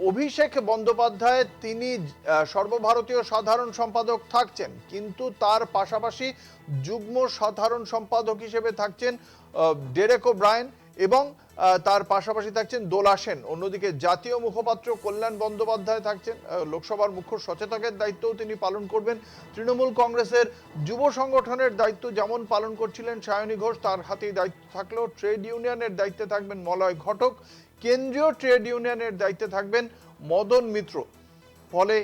অভিষেক বন্দ্যোপাধ্যায় তিনি সর্বভারতীয় সাধারণ সম্পাদক থাকছেন, কিন্তু তার পাশাপাশি যুগ্ম সাধারণ সম্পাদক হিসেবে থাকছেন ডেরেক ওব্রায়েন এবং তার পাশাপাশি থাকছেন দোলা সেন। অন্যদিকে জাতীয় মুখপাত্র কল্যাণ বন্দ্যোপাধ্যায় থাকছেন, লোকসভার মুখ্য সচেতকের দায়িত্বও তিনি পালন করবেন। তৃণমূল কংগ্রেসের যুব সংগঠনের দায়িত্ব যেমন পালন করছিলেন সায়নী ঘোষ, তার হাতেই দায়িত্ব থাকলেও ট্রেড ইউনিয়নের দায়িত্বে থাকবেন মলয় ঘটক, কেন্দ্রীয় ট্রেড ইউনিয়নের দায়িত্বে থাকবেন মদন মিত্র। ফলে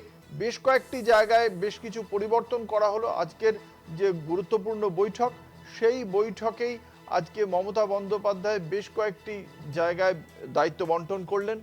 বেশ কয়েকটি জায়গায় বেশ কিছু পরিবর্তন করা হলো। আজকের যে গুরুত্বপূর্ণ বৈঠক, সেই বৈঠকেই আজকে মমতা বন্দ্যোপাধ্যায় বেশ কয়েকটি জায়গায় দায়িত্ব বন্টন করলেন।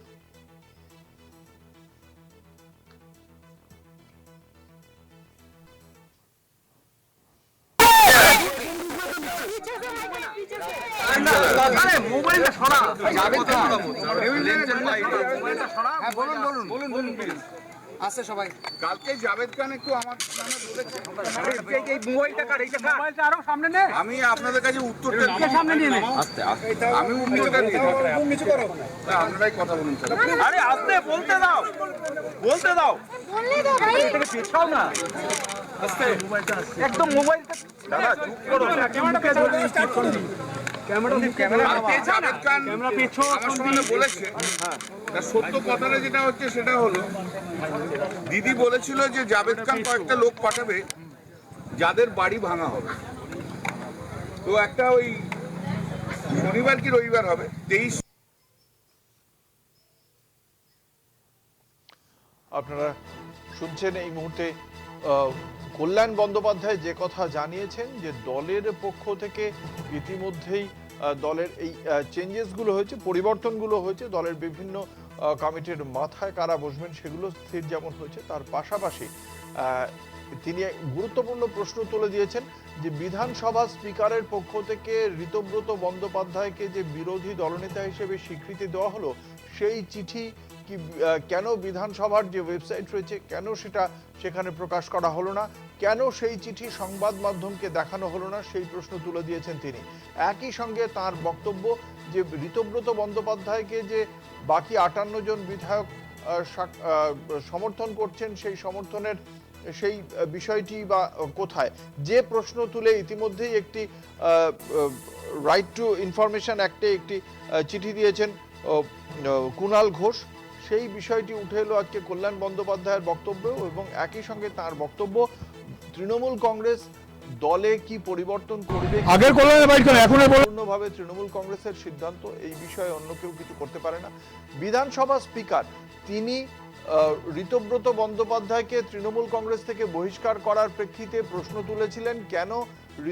আছে সবাই কালকে জাভেদ খান একটু আমার সামনে বলেছে এই মোবাইলটা কার, এইটা কার, মোবাইলটা আরো সামনে নে, আমি আপনাদের কাছে উত্তরটা সামনে নিয়ে নে, আস্তে আস্তে আমি উত্তরটা দিয়ে দেব, নিচু করো, আপনারাই কথা বলুন। আরে আস্তে বলতে দাও, বলতে দাও, বললে দাও ভাই, এটাকে পেছাও না, আস্তে মোবাইলটা আস্তে একদম, মোবাইলটা দাদা চুপ করো, ক্যামেরাটা ধরে স্টার্ট করুন, সত্য কথাটা যেটা হচ্ছে সেটা হলো, দিদি বলেছিল যে জাভেদ খান কয়েকটা লোক পাঠাবে যাদের বাড়ি ভাঙা হবে। তো একটা ওই শনিবার কি রবিবার হবে 23। আপনারা শুনছেন এই মুহূর্তে কল্যাণ বন্দ্যোপাধ্যায় যে কথা জানিয়েছেন যে দলের পক্ষ থেকে ইতিমধ্যেই দলের এই চেঞ্জেসগুলো হয়েছে, পরিবর্তনগুলো হয়েছে, দলের বিভিন্ন কমিটির মাথায় কারা বসবেন সেগুলো স্থির যেমন হয়েছে, তার পাশাপাশি তিনি গুরুত্বপূর্ণ প্রশ্ন তুলে দিয়েছেন যে বিধানসভা স্পিকারের পক্ষ থেকে ঋতব্রত বন্দ্যোপাধ্যায়কে যে বিরোধী দলনেতা হিসেবে স্বীকৃতি দেওয়া হলো, সেই চিঠি কি কেন বিধানসভার যে ওয়েবসাইট রয়েছে কেন সেটা সেখানে প্রকাশ করা হলো না, কেন সেই চিঠি সংবাদ মাধ্যমকে দেখানো হলো না, সেই প্রশ্ন তুলে দিয়েছেন তিনি। একই সঙ্গে তার বক্তব্য যে ঋতব্রত বন্দ্যোপাধ্যায়কে যে বাকি 58 জন বিধায়ক সমর্থন করছেন, সেই সমর্থনের সেই বিষয়টি বা কোথায়, যে প্রশ্ন তুলে ইতিমধ্যেই একটি রাইট টু ইনফরমেশন অ্যাক্টে একটি চিঠি দিয়েছেন কুণাল ঘোষ, সেই বিষয়টি উঠে এলো আজকে কল্যাণ বন্দ্যোপাধ্যায়ের বক্তব্য। এবং একই সঙ্গে তার বক্তব্য তৃণমূল কংগ্রেস দলে কি পরিবর্তন করবে, আগের পূর্ণভাবে তৃণমূল কংগ্রেসের সিদ্ধান্ত, এই বিষয়ে অন্য কেউ কিছু করতে পারে না। বিধানসভা স্পিকার তিনি ঋতব্রত বন্দ্যোপাধ্যায়কে তৃণমূল কংগ্রেস থেকে বহিষ্কার করার প্রেক্ষিতে প্রশ্ন তুলেছিলেন কেন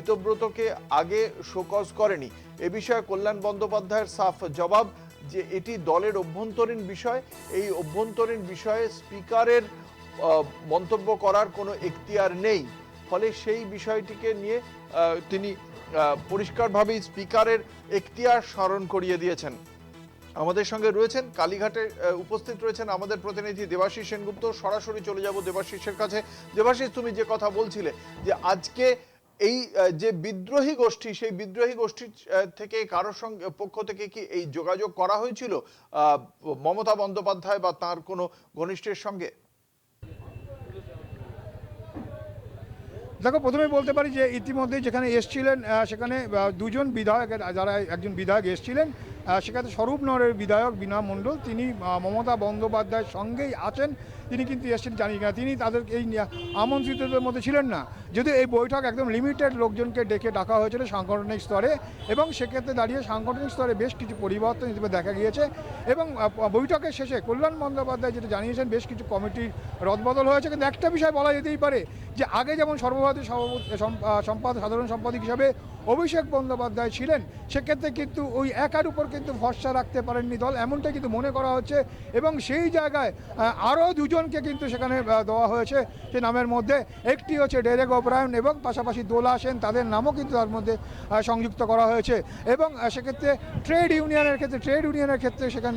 ঋতব্রতকে আগে শোকজ করেনি। এ বিষয়ে কল্যাণ বন্দ্যোপাধ্যায়ের সাফ জবাব যে এটি দলের অভ্যন্তরীণ বিষয়, এই অভ্যন্তরীণ বিষয়ে স্পিকারের মন্তব্য করার কোনো এখতিয়ার নেই। ফলে সেই বিষয়টিকে নিয়ে তিনি পরিষ্কারভাবেই স্পিকারের এখতিয়ার স্মরণ করিয়ে দিয়েছেন। আমাদের সঙ্গে রয়েছেন কালীঘাটে উপস্থিত রয়েছেন আমাদের প্রতিনিধি দেবাশিস সেনগুপ্ত। সরাসরি চলে যাব দেবাশিসের কাছে। দেবাশিস, তুমি যে কথা বলছিলে যে আজকে এই যে বিদ্রোহী গোষ্ঠী, সেই বিদ্রোহী গোষ্ঠীর থেকে কারোর সঙ্গে পক্ষ থেকে কি এই যোগাযোগ করা হয়েছিল মমতা বন্দ্যোপাধ্যায় বা তার কোনো ঘনিষ্ঠের সঙ্গে? দেখো, প্রথমে বলতে পারি যে ইতিমধ্যে যেখানে এসছিলেন সেখানে দুজন বিধায়ক, যারা একজন বিধায়ক এসছিলেন সেখানে স্বরূপনগরের বিধায়ক বীণা মণ্ডল, তিনি মমতা বন্দ্যোপাধ্যায়ের সঙ্গেই আছেন, তিনি কিন্তু এসছেন জানি না, তিনি তাদের এই আমন্ত্রিতদের মধ্যে ছিলেন না। যদিও এই বৈঠক একদম লিমিটেড লোকজনকে ডাকা হয়েছিল সাংগঠনিক স্তরে, এবং সেক্ষেত্রে দাঁড়িয়ে সাংগঠনিক স্তরে বেশ কিছু পরিবর্তন হিসেবে দেখা গিয়েছে। এবং বৈঠকের শেষে কল্যাণ বন্দ্যোপাধ্যায় যেটা জানিয়েছেন বেশ কিছু কমিটির রদবদল হয়েছে, কিন্তু একটা বিষয় বলা যেতেই পারে যে আগে যেমন সর্বভারতীয় সাধারণ সম্পাদক হিসাবে অভিষেক বন্দ্যোপাধ্যায় ছিলেন, সেক্ষেত্রে কিন্তু ওই একার উপর কিন্তু ভরসা রাখতে পারেননি দল, এমনটাই কিন্তু মনে করা হচ্ছে। এবং সেই জায়গায় আরও দুজনকে কিন্তু সেখানে দেওয়া হয়েছে, সে নামের মধ্যে একটি হচ্ছে ডেরেক ওব্রায়েন এবং পাশাপাশি দোলা সেন, তাদের নামও কিন্তু তার মধ্যে সংযুক্ত করা হয়েছে। এবং সেক্ষেত্রে ট্রেড ইউনিয়নের ক্ষেত্রে সেখানে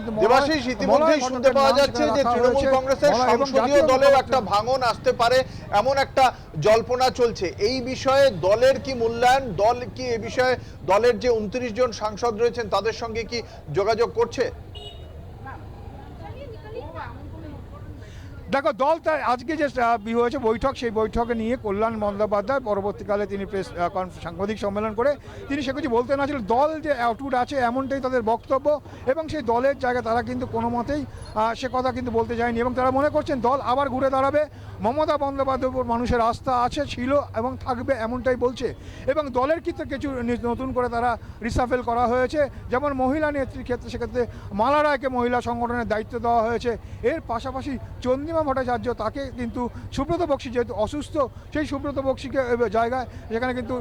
ইতিমধ্যেই শুনতে পাওয়া যাচ্ছে যে তৃণমূল কংগ্রেসের সংসদীয় দলের একটা ভাঙন আসতে পারে, এমন একটা জল্পনা চলছে। এই বিষয়ে দলের কি মূল্যায়ন, দল কি এ বিষয়ে দলের যে 29 জন সাংসদ রয়েছেন তাদের সঙ্গে কি যোগাযোগ করছে? দেখো, দল তার আজকে যে হয়েছে বৈঠক, সেই বৈঠকে নিয়ে কল্যাণ বন্দ্যোপাধ্যায় পরবর্তীকালে তিনি প্রেস সাংবাদিক সম্মেলন করে তিনি সে কিছু বলতে না ছিল। দল যে অ্যাউটপুট আছে এমনটাই তাদের বক্তব্য, এবং সেই দলের জায়গায় তারা কিন্তু কোনো মতেই সে কথা কিন্তু বলতে যায়নি, এবং তারা মনে করছেন দল আবার ঘুরে দাঁড়াবে। মমতা বন্দ্যোপাধ্যায়ের উপর মানুষের আস্থা আছে, ছিল এবং থাকবে, এমনটাই বলছে। এবং দলের ক্ষেত্রে কিছু নতুন করে তারা রিসাফেল করা হয়েছে, যেমন মহিলা নেত্রীর ক্ষেত্রে সেক্ষেত্রে মালা রায়কে মহিলা সংগঠনের দায়িত্ব দেওয়া হয়েছে। এর পাশাপাশি চন্দ্রিমা ভট্টাচার্য, তাকে কিন্তু সুব্রত বক্সী যেহেতু অসুস্থ, সেই সুব্রত বক্সীকে জায়গায় যেখানে কিন্তু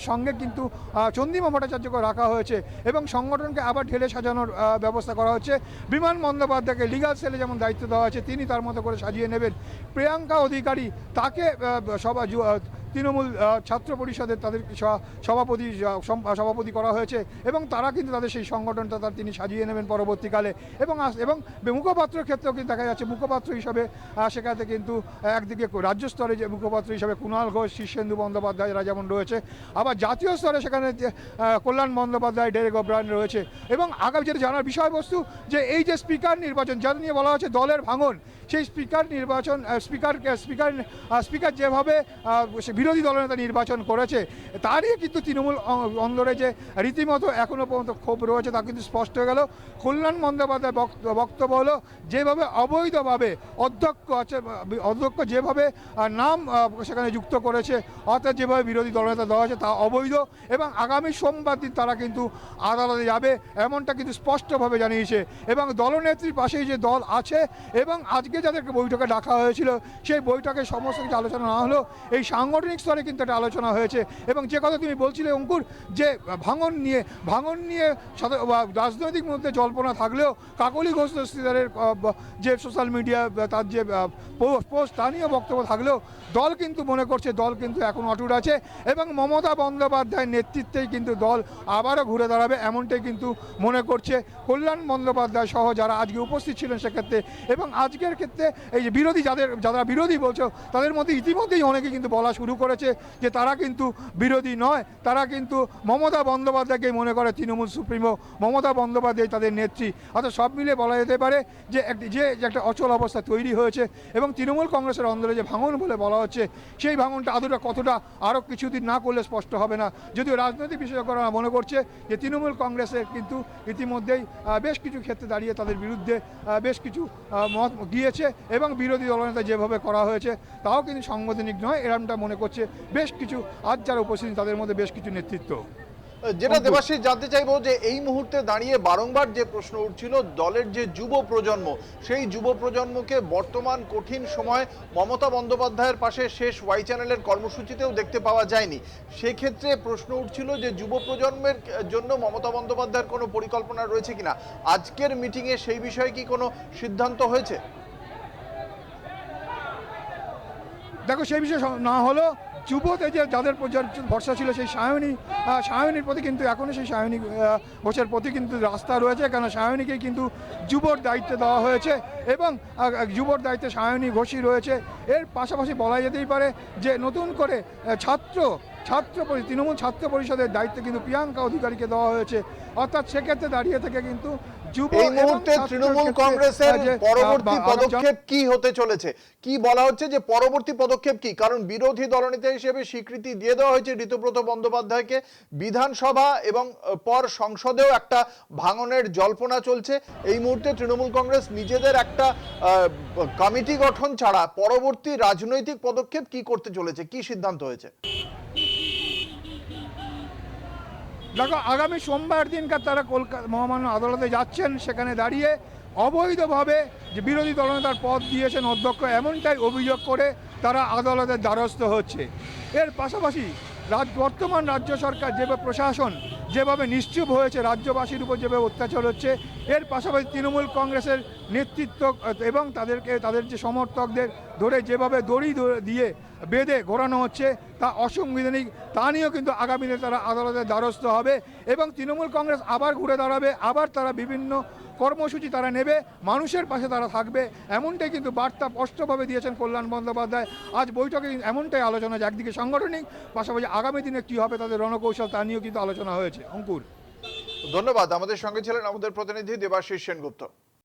সঙ্গে কিন্তু চন্দ্রিমা ভট্টাচার্যকে রাখা হয়েছে, এবং সংগঠনকে আবার ঢেলে সাজানোর ব্যবস্থা করা হচ্ছে। বিমান বন্দ্যোপাধ্যায়কে লিগাল সেলে যেমন দায়িত্ব দেওয়া হয়েছে, তিনি তার মতো করে সাজিয়ে নেবেন। প্রিয়াঙ্কা অধিকারী, তাকে তৃণমূল ছাত্র পরিষদের তাদের সভাপতি করা হয়েছে, এবং তারা কিন্তু তাদের সেই সংগঠনটা তিনি সাজিয়ে নেবেন পরবর্তীকালে। এবং মুখপাত্রের ক্ষেত্রেও কিন্তু দেখা যাচ্ছে মুখপাত্র হিসাবে সেখানে কিন্তু একদিকে রাজ্য স্তরে যে মুখপাত্র হিসাবে কুণাল ঘোষ, শীর্ষেন্দু বন্দ্যোপাধ্যায়রা যেমন রয়েছে, আবার জাতীয় স্তরে সেখানে কল্যাণ বন্দ্যোপাধ্যায়, ডেরেক ওব্রায়েন রয়েছে। এবং আগামী যেটা জানার বিষয়বস্তু, যে এই যে স্পিকার নির্বাচন যা নিয়ে বলা হচ্ছে দলের ভাঙন, সেই স্পিকার নির্বাচন স্পিকার যেভাবে বিরোধী দলনেতা নির্বাচন করেছে, তারই কিন্তু তৃণমূল অন্দরে যে রীতিমতো এখনও পর্যন্ত ক্ষোভ রয়েছে তা কিন্তু স্পষ্ট হয়ে গেল। কল্যাণ বন্দ্যোপাধ্যায়ের বক্তব্য হলো, যেভাবে অবৈধভাবে অধ্যক্ষ যেভাবে নাম সেখানে যুক্ত করেছে, অর্থাৎ যেভাবে বিরোধী দলনেতা দেওয়া হয়েছে তা অবৈধ, এবং আগামী সোমবার দিন তারা কিন্তু আদালতে যাবে, এমনটা কিন্তু স্পষ্টভাবে জানিয়েছে। এবং দলনেত্রীর পাশেই যে দল আছে, এবং আজকে যাদেরকে বৈঠকে ডাকা হয়েছিল, সেই বৈঠকে সমস্ত কিছু আলোচনা না হলেও এই সাংগঠনিক স্তরে কিন্তু একটা আলোচনা হয়েছে। এবং যে কথা তুমি বলছিলে অঙ্কুর, যে ভাঙন নিয়ে রাজনৈতিক মধ্যে জল্পনা থাকলেও কাকলি ঘোষ দস্তিদারের যে সোশ্যাল মিডিয়া তার যে পোস্ট, তা নিয়ে বক্তব্য থাকলেও দল কিন্তু মনে করছে দল কিন্তু এখন অটুট আছে, এবং মমতা বন্দ্যোপাধ্যায়ের নেতৃত্বেই কিন্তু দল আবারও ঘুরে দাঁড়াবে, এমনটাই কিন্তু মনে করছে কল্যাণ বন্দ্যোপাধ্যায় সহ যারা আজকে উপস্থিত ছিলেন সেক্ষেত্রে। এবং আজকের ক্ষেত্রে এই যে বিরোধী যারা বিরোধী বলছো, তাদের মধ্যে ইতিমধ্যেই অনেকে কিন্তু বলা শুরু করেছে যে তারা কিন্তু বিরোধী নয়, তারা কিন্তু মমতা বন্দ্যোপাধ্যায়কেই মনে করে তৃণমূল সুপ্রিমো, মমতা বন্দ্যোপাধ্যায় তাদের নেত্রী। অর্থাৎ সব মিলে বলা যেতে পারে যে একটা অচল অবস্থা তৈরি হয়েছে, এবং তৃণমূল কংগ্রেসের অন্দরে যে ভাঙন বলে বলা হচ্ছে, সেই ভাঙনটা কতটা আরও কিছুদিন না করলে স্পষ্ট হবে না। যদিও রাজনৈতিক বিশেষজ্ঞরা মনে করছে যে তৃণমূল কংগ্রেসের কিন্তু ইতিমধ্যেই বেশ কিছু ক্ষেত্রে দাঁড়িয়ে তাদের বিরুদ্ধে বেশ কিছু মত গিয়েছে, এবং বিরোধী দলনেতা যেভাবে করা হয়েছে তাও কিন্তু সাংবিধানিক নয়, এরকমটা মনে করছে বেশ কিছু আজ যারা উপস্থিত তাদের মধ্যে বেশ কিছু নেতৃত্ব। যেটা দেবাশিস জানতে চাইবো, যে এই মুহূর্তে দাঁড়িয়ে বারংবার যে প্রশ্ন উঠছিল দলের যে যুব প্রজন্ম, সেই যুব প্রজন্মকে বর্তমান কঠিন সময় মমতা বন্দ্যোপাধ্যায়ের পাশে শেষ ওয়াই চ্যানেলের কর্মসূচিতেও দেখতে পাওয়া যায়নি। সেক্ষেত্রে প্রশ্ন উঠছিল যে যুব প্রজন্মের জন্য মমতা বন্দ্যোপাধ্যায়ের কোনো পরিকল্পনা রয়েছে কিনা। আজকের মিটিংয়ে সেই বিষয়ে কি কোনো সিদ্ধান্ত হয়েছে? দেখো, সেই বিষয়ে না হলো যুবতে যে যাদের ভরসা ছিল সেই সায়নীর প্রতি কিন্তু এখনও সেই সায়নী ঘোষের প্রতি কিন্তু রাস্তা রয়েছে, কেন সায়নীকেই কিন্তু যুবর দায়িত্ব দেওয়া হয়েছে, এবং যুবর দায়িত্বে সায়নী ঘোষই রয়েছে। এর পাশাপাশি বলা যেতেই পারে যে নতুন করে তৃণমূল ছাত্র পরিষদের দায়িত্ব কিন্তু প্রিয়াঙ্কা অধিকারীকে দেওয়া হয়েছে। অর্থাৎ সেক্ষেত্রে দাঁড়িয়ে থেকে কিন্তু এই মুহূর্তে তৃণমূল কংগ্রেসের পরবর্তী পদক্ষেপ কি হতে চলেছে, কি বলা হচ্ছে যে পরবর্তী পদক্ষেপ কি? কারণ বিরোধী দলনেতা হিসেবে স্বীকৃতি দিয়ে দেওয়া হয়েছে ঋতুব্রত বন্দ্যোপাধ্যায়কে, বিধানসভা এবং পর সংসদেও একটা ভাঙনের জল্পনা চলছে। এই মুহূর্তে তৃণমূল কংগ্রেস নিজেদের একটা কমিটি গঠন ছাড়া পরবর্তী রাজনৈতিক পদক্ষেপ কি করতে চলেছে, কি সিদ্ধান্ত হয়েছে? দেখো, আগামী সোমবার দিনকার তারা কলকাতা মহামান্য আদালতে যাচ্ছেন, সেখানে দাঁড়িয়ে অবৈধভাবে যে বিরোধী দলনেতার পদ দিয়েছেন অধ্যক্ষ, এমনটাই অভিযোগ করে তারা আদালতের দ্বারস্থ হচ্ছে। এর পাশাপাশি বর্তমান রাজ্য সরকার যেভাবে প্রশাসন যেভাবে নিশ্চুপ হয়েছে, রাজ্যবাসীর উপর যেভাবে অত্যাচার হচ্ছে, এর পাশাপাশি তৃণমূল কংগ্রেসের নেতৃত্ব এবং তাদের যে সমর্থকদের ধরে যেভাবে দড়ি দিয়ে বেঁধে ঘোরানো হচ্ছে তা অসাংবিধানিক, তা নিয়েও কিন্তু আগামী দিনে তারা আদালতের দ্বারস্থ হবে, এবং তৃণমূল কংগ্রেস আবার ঘুরে দাঁড়াবে, আবার তারা বিভিন্ন কর্মসূচি তারা নেবে, মানুষের পাশে তারা থাকবে, এমনটাই কিন্তু বার্তা স্পষ্টভাবে দিয়েছেন কল্যাণ বন্দ্যোপাধ্যায়। আজ বৈঠকে এমনটাই আলোচনা, যে একদিকে সাংগঠনিক, পাশাপাশি আগামী দিনে কী হবে তাদের রণকৌশল, তা নিয়েও কিন্তু আলোচনা হয়েছে। অঙ্কুর, ধন্যবাদ। আমাদের সঙ্গে ছিলেন আমাদের প্রতিনিধি দেবাশিস সেনগুপ্ত।